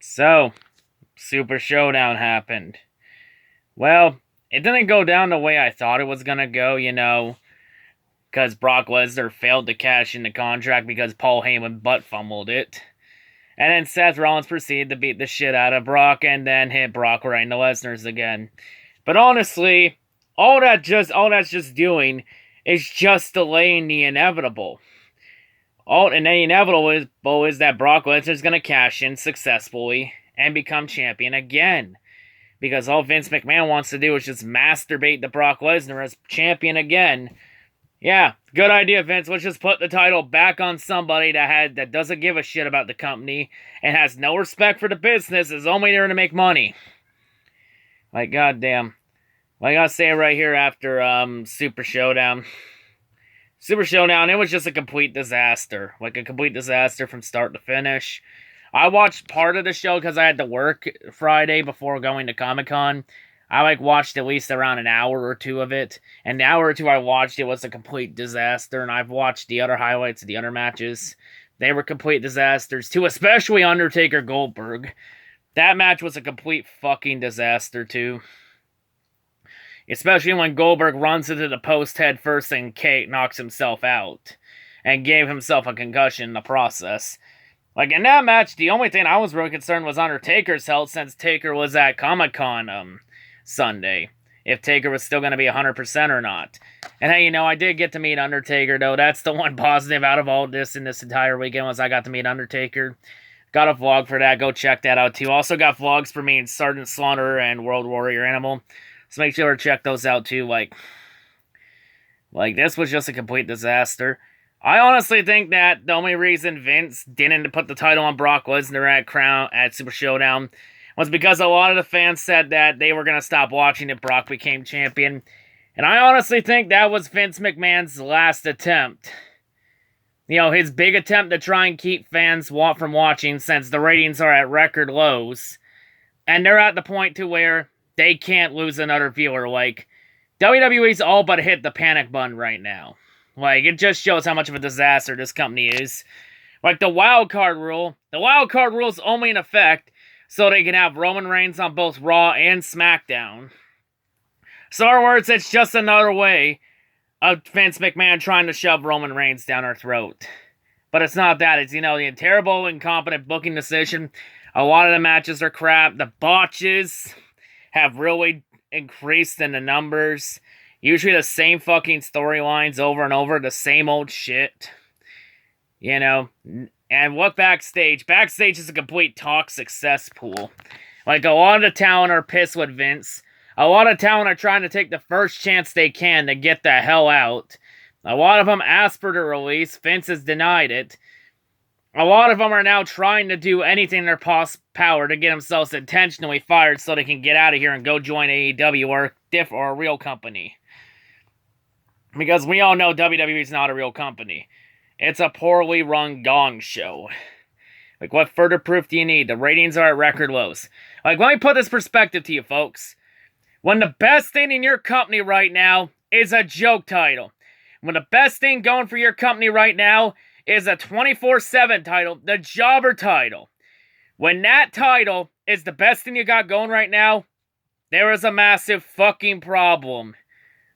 So, Super Showdown happened. Well, it didn't go down the way I thought it was gonna go, because Brock Lesnar failed to cash in the contract because Paul Heyman butt fumbled it. And then Seth Rollins proceeded to beat the shit out of Brock and then hit Brock right in the Lesnar's again. But honestly, all that's just doing is just delaying the inevitable. And the inevitable is that Brock Lesnar's gonna cash in successfully and become champion again. Because all Vince McMahon wants to do is just masturbate to Brock Lesnar as champion again. Yeah, good idea, Vince. Let's just put the title back on somebody that doesn't give a shit about the company and has no respect for the business, is only there to make money. Like, goddamn. Like I say right here after Super Showdown. Super Showdown, it was just a complete disaster. Like a complete disaster from start to finish. I watched part of the show because I had to work Friday before going to Comic-Con. I watched at least around an hour or two of it. And the hour or two I watched, it was a complete disaster. And I've watched the other highlights of the other matches. They were complete disasters too, especially Undertaker Goldberg. That match was a complete fucking disaster too. Especially when Goldberg runs into the post head first and Kate knocks himself out. And gave himself a concussion in the process. Like, in that match, the only thing I was really concerned was Undertaker's health, since Taker was at Comic-Con, Sunday. If Taker was still going to be 100% or not. And hey, I did get to meet Undertaker, though. That's the one positive out of all this in this entire weekend, was I got to meet Undertaker. Got a vlog for that. Go check that out, too. Also got vlogs for me and Sergeant Slaughter and World Warrior Animal. So make sure to check those out, too. Like, this was just a complete disaster. I honestly think that the only reason Vince didn't put the title on Brock Lesnar at Super Showdown was because a lot of the fans said that they were going to stop watching if Brock became champion. And I honestly think that was Vince McMahon's last attempt. His big attempt to try and keep fans from watching, since the ratings are at record lows. And they're at the point to where they can't lose another viewer. Like, WWE's all but hit the panic button right now. Like, it just shows how much of a disaster this company is. Like, the wild card rule is only in effect so they can have Roman Reigns on both Raw and SmackDown. So, in other words, it's just another way of Vince McMahon trying to shove Roman Reigns down our throat. But it's not that. It's, the terrible, incompetent booking decision. A lot of the matches are crap. The botches have really increased in the numbers. Usually the same fucking storylines over and over. The same old shit. And what backstage? Backstage is a complete toxic cesspool. Like, a lot of the talent are pissed with Vince. A lot of talent are trying to take the first chance they can to get the hell out. A lot of them asked for the release. Vince has denied it. A lot of them are now trying to do anything in their power to get themselves intentionally fired so they can get out of here and go join AEW or a real company. Because we all know WWE is not a real company. It's a poorly run gong show. Like, what further proof do you need? The ratings are at record lows. Like, let me put this perspective to you, folks. When the best thing in your company right now is a joke title. When the best thing going for your company right now is a 24/7 title, the jobber title. When that title is the best thing you got going right now, there is a massive fucking problem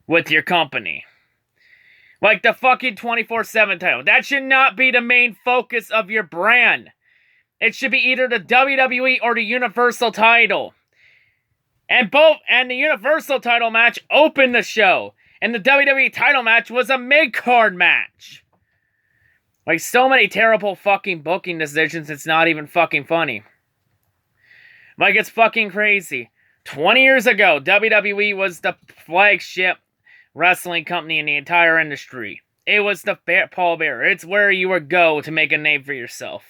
with your company. Like the fucking 24/7 title. That should not be the main focus of your brand. It should be either the WWE or the Universal title. And the Universal title match opened the show. And the WWE title match was a mid-card match. Like, so many terrible fucking booking decisions, it's not even fucking funny. Like, it's fucking crazy. 20 years ago, WWE was the flagship wrestling company in the entire industry. It was the pallbearer. It's where you would go to make a name for yourself.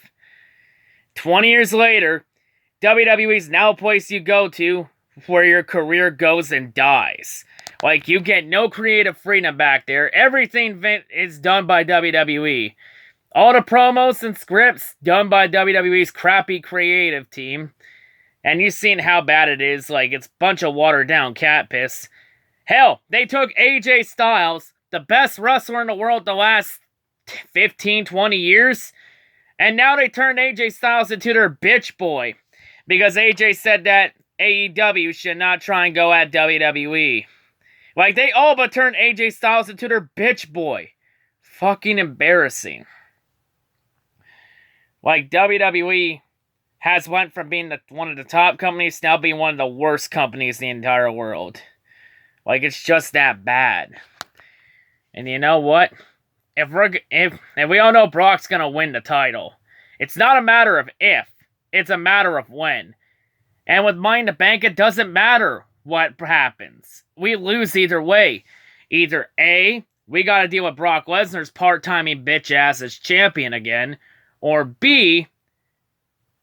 20 years later, WWE's now a place you go to where your career goes and dies. Like, you get no creative freedom back there. Everything is done by WWE. All the promos and scripts done by WWE's crappy creative team. And you've seen how bad it is. Like, it's a bunch of watered down cat piss. Hell, they took AJ Styles, the best wrestler in the world the last 15, 20 years, and now they turned AJ Styles into their bitch boy. Because AJ said that AEW should not try and go at WWE. Like, they all but turned AJ Styles into their bitch boy. Fucking embarrassing. Like, WWE has went from being one of the top companies to now being one of the worst companies in the entire world. Like, it's just that bad. And you know what? If we all know Brock's gonna win the title, it's not a matter of if, it's a matter of when. And with Money in the Bank, it doesn't matter what happens. We lose either way. Either A, we gotta deal with Brock Lesnar's part-timing bitch ass as champion again, or B,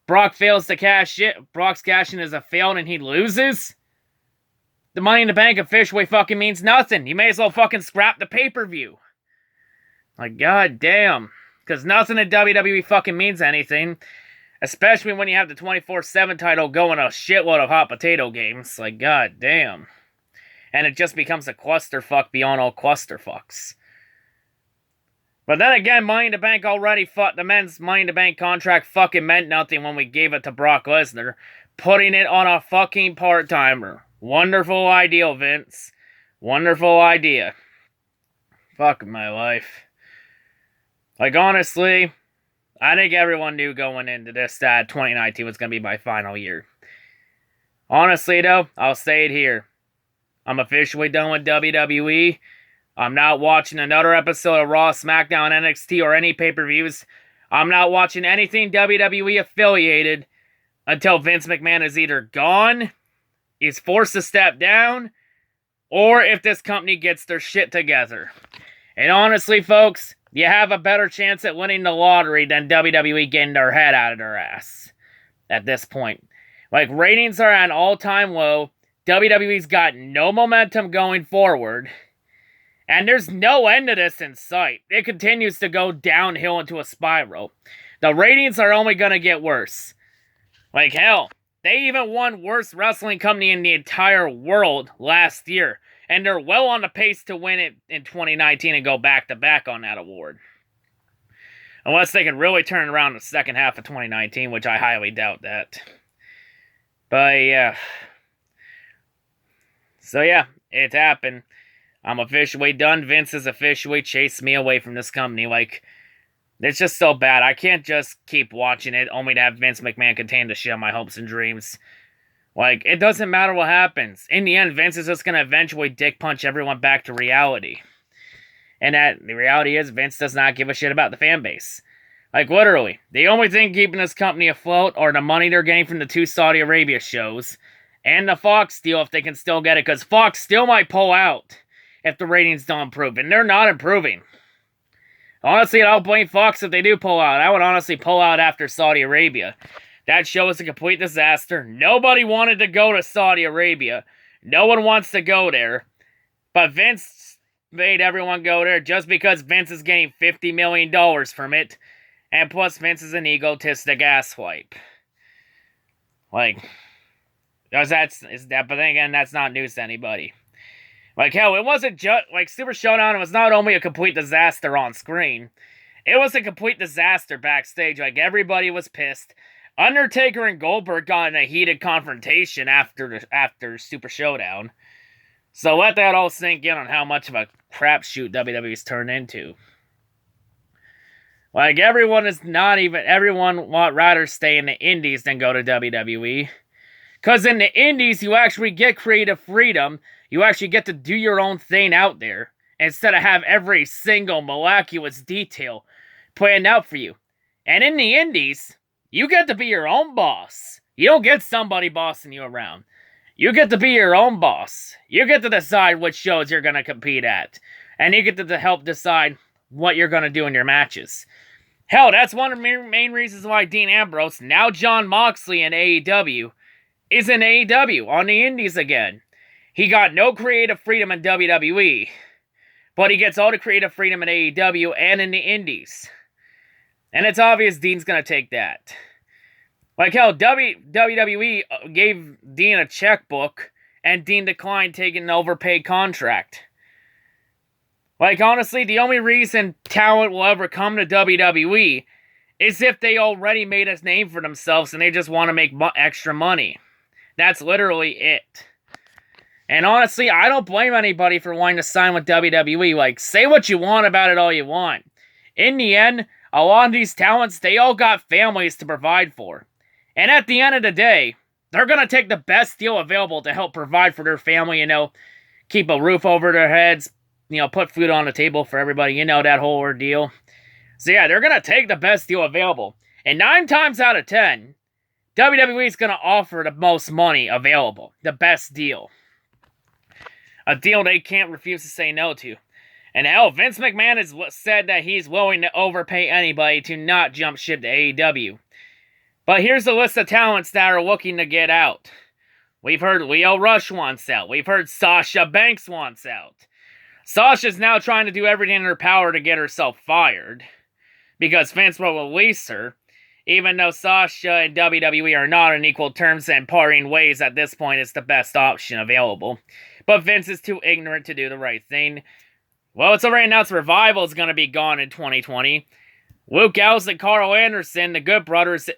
Brock fails to cash it. Brock's cashing is a failed and he loses. The Money in the Bank officially fucking means nothing. You may as well fucking scrap the pay-per-view. Like, god damn. Because nothing in WWE fucking means anything. Especially when you have the 24/7 title going a shitload of hot potato games. Like, god damn. And it just becomes a clusterfuck beyond all clusterfucks. But then again, Money in the Bank already the men's Money in the Bank contract fucking meant nothing when we gave it to Brock Lesnar. Putting it on a fucking part-timer. Wonderful idea, Vince. Wonderful idea. Fuck my life. Like, honestly, I think everyone knew going into this that 2019 was going to be my final year. Honestly, though, I'll say it here. I'm officially done with WWE. I'm not watching another episode of Raw, SmackDown, NXT, or any pay-per-views. I'm not watching anything WWE affiliated until Vince McMahon is either gone, is forced to step down, or if this company gets their shit together. And honestly, folks, you have a better chance at winning the lottery than WWE getting their head out of their ass at this point. Like, ratings are at an all-time low. WWE's got no momentum going forward. And there's no end to this in sight. It continues to go downhill into a spiral. The ratings are only going to get worse. Like, hell, they even won worst wrestling company in the entire world last year. And they're well on the pace to win it in 2019 and go back-to-back on that award. Unless they can really turn around the second half of 2019, which I highly doubt that. But, yeah. So, yeah, it happened. I'm officially done. Vince has officially chased me away from this company. Like, it's just so bad. I can't just keep watching it only to have Vince McMahon continue to shit on my hopes and dreams. Like, it doesn't matter what happens. In the end, Vince is just going to eventually dick punch everyone back to reality. And that the reality is, Vince does not give a shit about the fan base. Like, literally, the only thing keeping this company afloat are the money they're getting from the 2 Saudi Arabia shows. And the Fox deal, if they can still get it. Because Fox still might pull out if the ratings don't improve. And they're not improving. Honestly, I don't blame Fox if they do pull out. I would honestly pull out after Saudi Arabia. That show was a complete disaster. Nobody wanted to go to Saudi Arabia. No one wants to go there. But Vince made everyone go there just because Vince is getting $50 million from it. And plus, Vince is an egotistic asswipe. Like, but then again, that's not news to anybody. Like, hell, it wasn't just, like, Super Showdown was not only a complete disaster on screen, it was a complete disaster backstage. Like, everybody was pissed. Undertaker and Goldberg got in a heated confrontation after Super Showdown. So let that all sink in on how much of a crapshoot WWE's turned into. Like, everyone would rather stay in the indies than go to WWE. Because in the indies, you actually get creative freedom. You actually get to do your own thing out there. Instead of have every single miraculous detail planned out for you. And in the indies, you get to be your own boss. You don't get somebody bossing you around. You get to be your own boss. You get to decide which shows you're going to compete at. And you get to help decide what you're going to do in your matches. Hell, that's one of the main reasons why Dean Ambrose, now Jon Moxley in AEW, is in AEW on the indies again. He got no creative freedom in WWE, but he gets all the creative freedom in AEW and in the indies. And it's obvious Dean's going to take that. Like, hell, WWE gave Dean a checkbook, and Dean declined taking an overpaid contract. Like, honestly, the only reason talent will ever come to WWE is if they already made a name for themselves and they just want to make extra money. That's literally it. And honestly, I don't blame anybody for wanting to sign with WWE. Like, say what you want about it all you want. In the end, a lot of these talents, they all got families to provide for. And at the end of the day, they're going to take the best deal available to help provide for their family, you know, keep a roof over their heads, you know, put food on the table for everybody, you know, that whole ordeal. So yeah, they're going to take the best deal available. And 9 times out of 10, WWE is going to offer the most money available, the best deal. A deal they can't refuse to say no to. And hell, Vince McMahon has said that he's willing to overpay anybody to not jump ship to AEW. But here's a list of talents that are looking to get out. We've heard Lio Rush wants out. We've heard Sasha Banks wants out. Sasha's now trying to do everything in her power to get herself fired, because Vince will release her, even though Sasha and WWE are not on equal terms and parting ways at this point is the best option available. But Vince is too ignorant to do the right thing. Well, it's already announced Revival is going to be gone in 2020. Luke Gallows and Carl Anderson, the Good Brothers,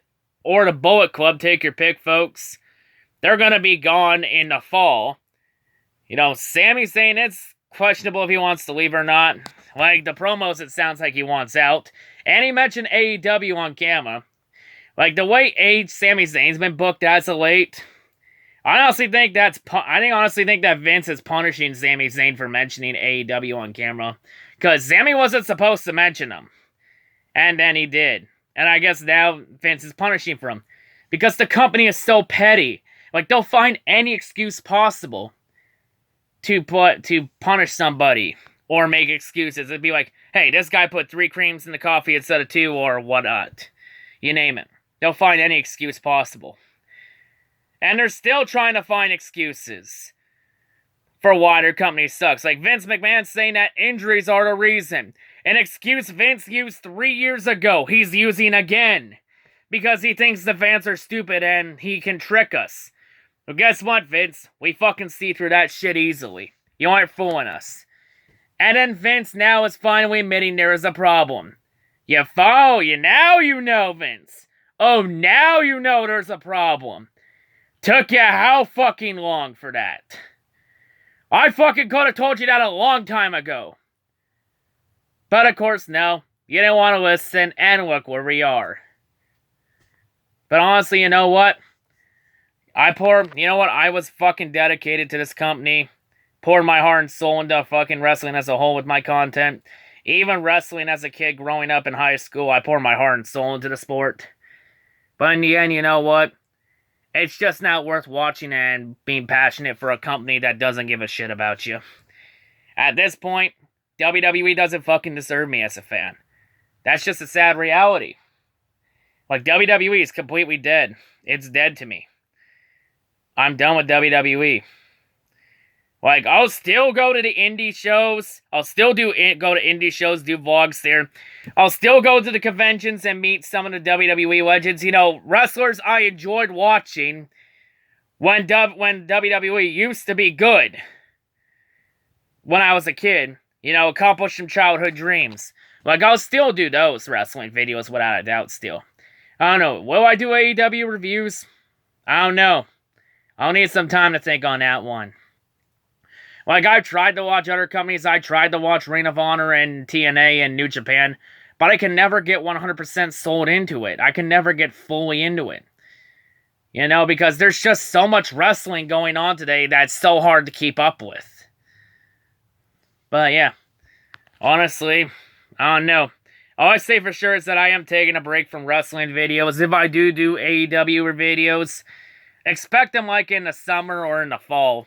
or the Bullet Club, take your pick, folks. They're going to be gone in the fall. You know, Sami's saying it's questionable if he wants to leave or not. Like, the promos, it sounds like he wants out. And he mentioned AEW on camera. Like, the way Sami Zayn's been booked as of late, I honestly think that Vince is punishing Sami Zayn for mentioning AEW on camera. Because Sami wasn't supposed to mention them. And then he did. And I guess now Vince is punishing for him. Because the company is so petty. Like, they'll find any excuse possible to punish somebody. Or make excuses. It'd be like, hey, this guy put 3 creams in the coffee instead of 2, or whatnot. You name it. They'll find any excuse possible. And they're still trying to find excuses for why their company sucks. Like Vince McMahon saying that injuries are the reason. An excuse Vince used 3 years ago, he's using again. Because he thinks the fans are stupid and he can trick us. Well, guess what, Vince? We fucking see through that shit easily. You aren't fooling us. And then Vince now is finally admitting there is a problem. Now you know, Vince. Oh, now you know there's a problem. Took you how fucking long for that? I fucking could have told you that a long time ago. But of course, no. You didn't want to listen, and look where we are. But honestly, you know what? I was fucking dedicated to this company. Poured my heart and soul into fucking wrestling as a whole with my content. Even wrestling as a kid growing up in high school, I poured my heart and soul into the sport. But in the end, you know what? It's just not worth watching and being passionate for a company that doesn't give a shit about you. At this point, WWE doesn't fucking deserve me as a fan. That's just a sad reality. Like, WWE is completely dead. It's dead to me. I'm done with WWE. Like, I'll still go to the indie shows. I'll still go to indie shows, do vlogs there. I'll still go to the conventions and meet some of the WWE legends. You know, wrestlers I enjoyed watching when WWE used to be good. When I was a kid. You know, accomplish some childhood dreams. Like, I'll still do those wrestling videos without a doubt still. I don't know. Will I do AEW reviews? I don't know. I'll need some time to think on that one. Like, I've tried to watch other companies. I tried to watch Ring of Honor and TNA and New Japan. But I can never get 100% sold into it. I can never get fully into it. You know, because there's just so much wrestling going on today that's so hard to keep up with. But yeah. Honestly, I don't know. All I say for sure is that I am taking a break from wrestling videos. If I do AEW videos, expect them like in the summer or in the fall.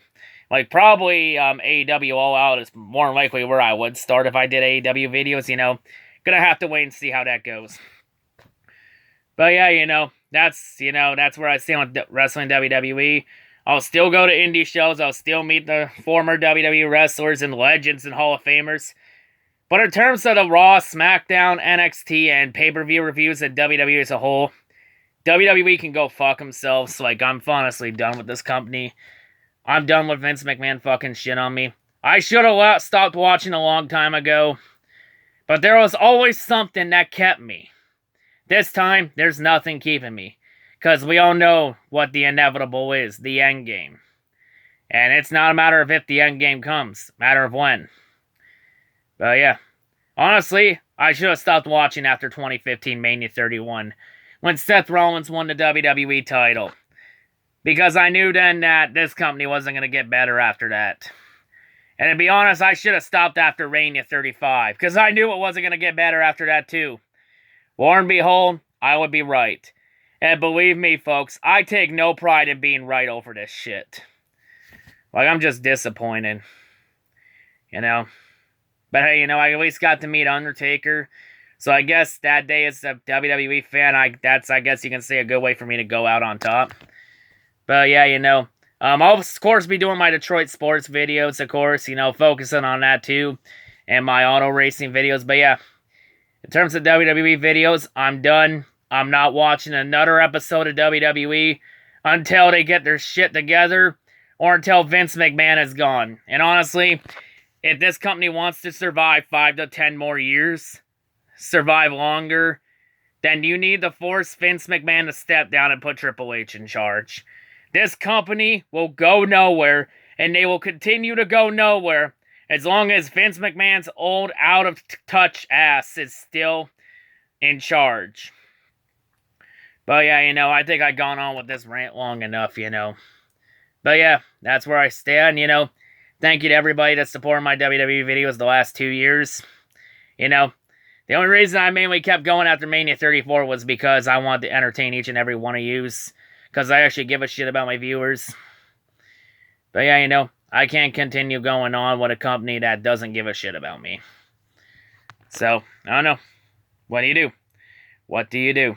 Like, probably AEW All Out is more likely where I would start if I did AEW videos, you know. Gonna have to wait and see how that goes. But yeah, that's where I stand with wrestling WWE. I'll still go to indie shows. I'll still meet the former WWE wrestlers and legends and Hall of Famers. But in terms of the Raw, SmackDown, NXT, and pay-per-view reviews at WWE as a whole, WWE can go fuck themselves. Like, I'm honestly done with this company. I'm done with Vince McMahon fucking shit on me. I should have stopped watching a long time ago. But there was always something that kept me. this time, there's nothing keeping me. Because we all know what the inevitable is, the end game. And it's not a matter of if the end game comes, a matter of when. But yeah, honestly, I should have stopped watching after 2015 Mania 31, when Seth Rollins won the WWE title. Because I knew then that this company wasn't going to get better after that. And to be honest, I should have stopped after Mania 35, because I knew it wasn't going to get better after that too. Lo and behold, I would be right. And believe me, folks, I take no pride in being right over this shit. Like, I'm just disappointed. You know? But hey, you know, I at least got to meet Undertaker. So I guess that day as a WWE fan, I guess you can say a good way for me to go out on top. But yeah, you know, I'll of course be doing my Detroit sports videos, of course, you know, focusing on that too. And my auto racing videos. But yeah, in terms of WWE videos, I'm done. I'm not watching another episode of WWE until they get their shit together or until Vince McMahon is gone. And honestly, if this company wants to survive 5 to 10 more years, survive longer, then you need to force Vince McMahon to step down and put Triple H in charge. This company will go nowhere, and they will continue to go nowhere as long as Vince McMahon's old, out-of-touch ass is still in charge. But yeah, you know, I think I've gone on with this rant long enough, you know. But yeah, that's where I stand, you know. Thank you to everybody that supported my WWE videos the last 2 years. You know, the only reason I mainly kept going after Mania 34 was because I wanted to entertain each and every one of yous. Because I actually give a shit about my viewers. But yeah, you know, I can't continue going on with a company that doesn't give a shit about me. So, I don't know. What do you do? What do you do?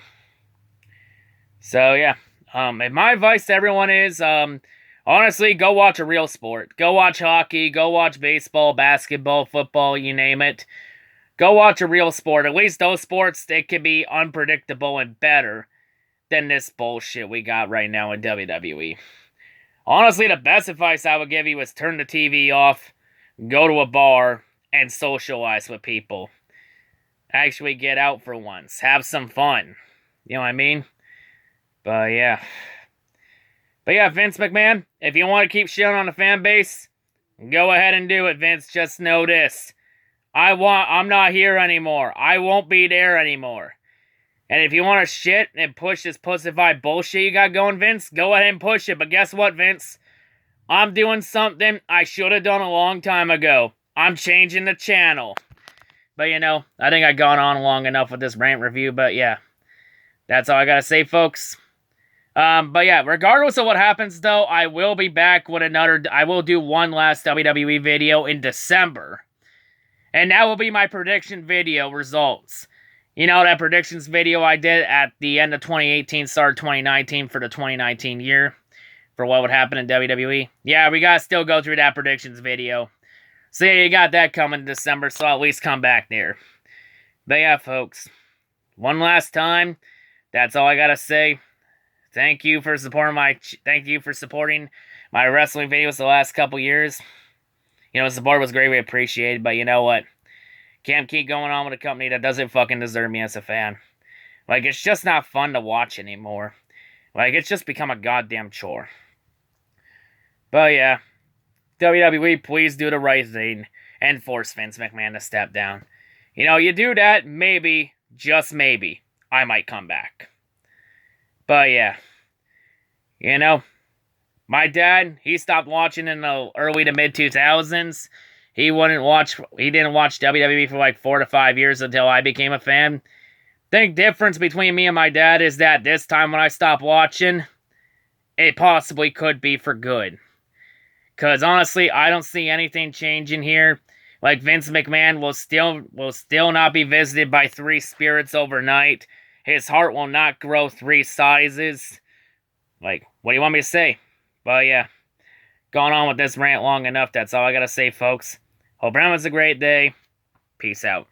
So, yeah. My advice to everyone is, honestly, go watch a real sport. Go watch hockey, go watch baseball, basketball, football, you name it. Go watch a real sport. At least those sports, they can be unpredictable and better than this bullshit we got right now in WWE. Honestly, the best advice I would give you is turn the TV off, go to a bar, and socialize with people. Actually get out for once. Have some fun. You know what I mean? But yeah, Vince McMahon, if you want to keep shitting on the fan base, go ahead and do it, Vince. Just know this. I'm not here anymore. I won't be there anymore. And if you want to shit and push this pussified bullshit you got going, Vince, go ahead and push it. But guess what, Vince? I'm doing something I should have done a long time ago. I'm changing the channel. But, you know, I think I've gone on long enough with this rant review. But, yeah, that's all I got to say, folks. But yeah, regardless of what happens, though, I will be back with I will do one last WWE video in December. And that will be my prediction video results. You know, that predictions video I did at the end of 2018, start 2019 for the 2019 year. For what would happen in WWE. Yeah, we gotta still go through that predictions video. So yeah, you got that coming in December, so I'll at least come back there. But yeah, folks. One last time, that's all I gotta say. Thank you for supporting my wrestling videos the last couple years. You know, the support was greatly appreciated, but you know what? Can't keep going on with a company that doesn't fucking deserve me as a fan. Like, it's just not fun to watch anymore. Like, it's just become a goddamn chore. But yeah, WWE, please do the right thing and force Vince McMahon to step down. You know, you do that, maybe, just maybe, I might come back. But yeah, you know, my dad, he stopped watching in the early to mid 2000s. He didn't watch WWE for like 4 to 5 years until I became a fan. The difference between me and my dad is that this time when I stopped watching, it possibly could be for good. Because honestly, I don't see anything changing here. Like, Vince McMahon will still not be visited by 3 spirits overnight. His heart will not grow 3 sizes. Like, what do you want me to say? But yeah, gone on with this rant long enough. That's all I gotta say, folks. Hope everyone has a great day. Peace out.